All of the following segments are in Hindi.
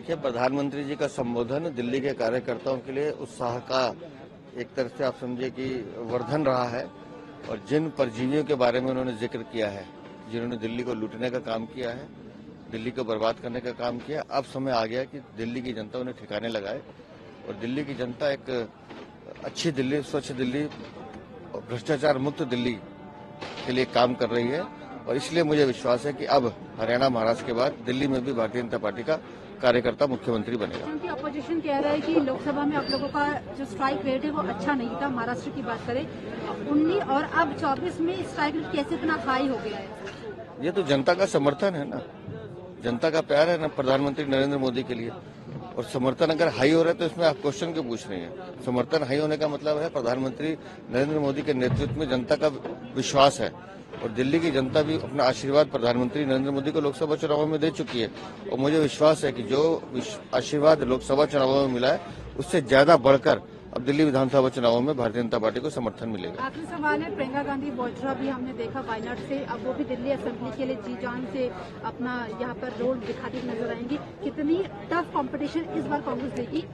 देखिए, प्रधानमंत्री जी का संबोधन दिल्ली के कार्यकर्ताओं के लिए उत्साह का एक तरह से आप समझिए कि वर्धन रहा है। और जिन परजीवियों के बारे में उन्होंने जिक्र किया है, जिन्होंने दिल्ली को लूटने का काम किया है, दिल्ली को बर्बाद करने का काम किया, अब समय आ गया कि दिल्ली की जनता उन्हें ठिकाने लगाए। और दिल्ली की जनता एक अच्छी दिल्ली, स्वच्छ दिल्ली और भ्रष्टाचार मुक्त दिल्ली के लिए काम कर रही है। और इसलिए मुझे विश्वास है कि अब हरियाणा, महाराष्ट्र के बाद दिल्ली में भी भारतीय जनता पार्टी का कार्यकर्ता मुख्यमंत्री बनेगा। क्योंकि अपोजिशन कह रहा है कि लोकसभा में आप लोगों का जो स्ट्राइक रेट है वो अच्छा नहीं था। महाराष्ट्र की बात करें 19 और अब 24 में स्ट्राइक रेट कैसे इतना हाई हो गया है? ये तो जनता का समर्थन है ना, जनता का प्यार है ना प्रधानमंत्री नरेंद्र मोदी के लिए। और समर्थन अगर हाई हो रहा है तो इसमें आप क्वेश्चन क्यों पूछ रही हैं? समर्थन हाई होने का मतलब है प्रधानमंत्री नरेंद्र मोदी के नेतृत्व में जनता का विश्वास है। और दिल्ली की जनता भी अपना आशीर्वाद प्रधानमंत्री नरेंद्र मोदी को लोकसभा चुनावों में दे चुकी है। और मुझे विश्वास है कि जो आशीर्वाद लोकसभा चुनावों में मिला है उससे ज्यादा बढ़कर अब दिल्ली विधानसभा चुनावों में भारतीय जनता पार्टी को समर्थन मिलेगा। आखिरी सवाल है, प्रियंका गांधी वाड्रा भी हमने देखा वायनाड से, अब वो भी दिल्ली असेंबली के लिए जी जान से अपना यहाँ पर रोल दिखाती नजर आएंगी। कितनी टफ कंपटीशन इस बार कांग्रेस देगी?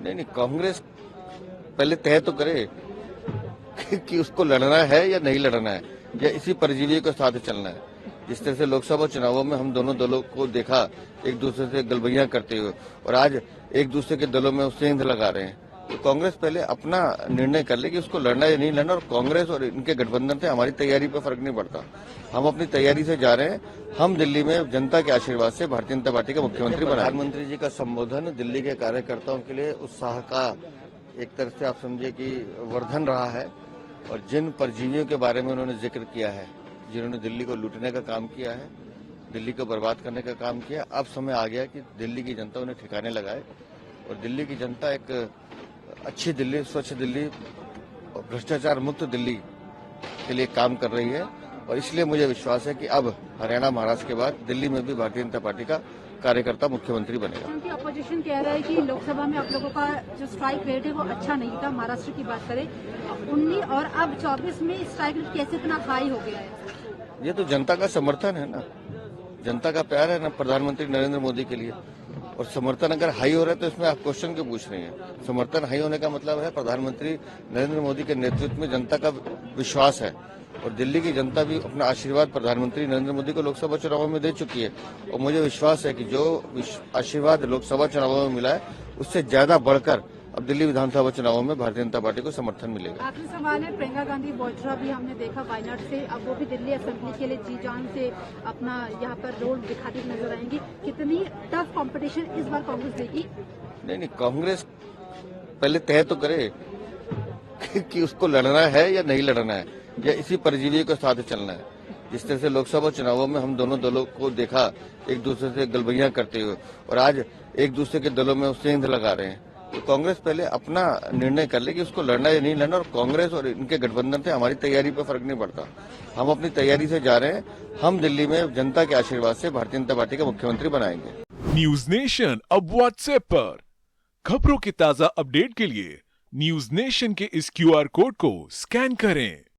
नहीं, कांग्रेस पहले तय तो करे कि उसको लड़ना है या नहीं लड़ना है, या इसी परजीवी के साथ चलना है। जिस तरह से लोकसभा चुनावों में हम दोनों दलों को देखा एक दूसरे से गलबैयां करते हुए, और आज एक दूसरे के दलों में उससे ईंध लगा रहे हैं। तो कांग्रेस पहले अपना निर्णय कर ले कि उसको लड़ना या नहीं लड़ना। और कांग्रेस और इनके गठबंधन से हमारी तैयारी पर फर्क नहीं पड़ता। हम अपनी तैयारी से जा रहे हैं। हम दिल्ली में जनता के आशीर्वाद से भारतीय जनता पार्टी का मुख्यमंत्री बना। प्रधानमंत्री जी का संबोधन दिल्ली के कार्यकर्ताओं के लिए उत्साह का एक तरह से आप समझिए कि वर्धन रहा है। और जिन परजीवियों के बारे में उन्होंने जिक्र किया है, जिन्होंने दिल्ली को लूटने का काम किया है, दिल्ली को बर्बाद करने का काम किया, अब समय आ गया कि दिल्ली की जनता उन्हें ठिकाने लगाए। और दिल्ली की जनता एक अच्छी दिल्ली, स्वच्छ दिल्ली और भ्रष्टाचार मुक्त दिल्ली के लिए काम कर रही है। और इसलिए मुझे विश्वास है कि अब हरियाणा, महाराष्ट्र के बाद दिल्ली में भी भारतीय जनता पार्टी का कार्यकर्ता मुख्यमंत्री बनेगा। क्योंकि अपोजिशन कह रहा है कि लोकसभा में आप लोगों का जो स्ट्राइक रेट है वो अच्छा नहीं था। महाराष्ट्र की बात करें 19 और अब 24 में स्ट्राइक रेट कैसे इतना हाई हो गया है? ये तो जनता का समर्थन है ना, जनता का प्यार है ना प्रधानमंत्री नरेंद्र मोदी के लिए। और समर्थन अगर हाई हो रहा है तो इसमें आप क्वेश्चन क्यों पूछ रही हैं? समर्थन हाई होने का मतलब है प्रधानमंत्री नरेंद्र मोदी के नेतृत्व में जनता का विश्वास है। और दिल्ली की जनता भी अपना आशीर्वाद प्रधानमंत्री नरेंद्र मोदी को लोकसभा चुनावों में दे चुकी है। और मुझे विश्वास है कि जो आशीर्वाद लोकसभा चुनावों में मिला है उससे ज्यादा बढ़कर अब दिल्ली विधानसभा चुनावों में भारतीय जनता पार्टी को समर्थन मिलेगा। आखिरी सवाल है, प्रियंका गांधी वाड्रा भी हमने देखा वायनाड से, अब वो भी दिल्ली असेंबली के लिए जी जान से अपना यहाँ पर रोल दिखाती नजर आएंगी। कितनी टफ कंपटीशन इस बार कांग्रेस देगी? नहीं, कांग्रेस पहले तय तो करे कि उसको लड़ना है या नहीं लड़ना है, या इसी परजीवी के साथ चलना है। जिस तरह से लोकसभा चुनावों में हम दोनों दलों को देखा एक दूसरे से गलबैयां करते हुए, और आज एक दूसरे के दलों में उससे ईंध लगा रहे हैं। तो कांग्रेस पहले अपना निर्णय कर ले कि उसको लड़ना या नहीं लड़ना। और कांग्रेस और इनके गठबंधन से हमारी तैयारी पर फर्क नहीं पड़ता। हम अपनी तैयारी से जा रहे हैं। हम दिल्ली में जनता के आशीर्वाद से भारतीय जनता पार्टी का मुख्यमंत्री बनाएंगे। न्यूज नेशन अब व्हाट्सएप पर खबरों के ताजा अपडेट के लिए न्यूज नेशन के इस QR कोड को स्कैन करें।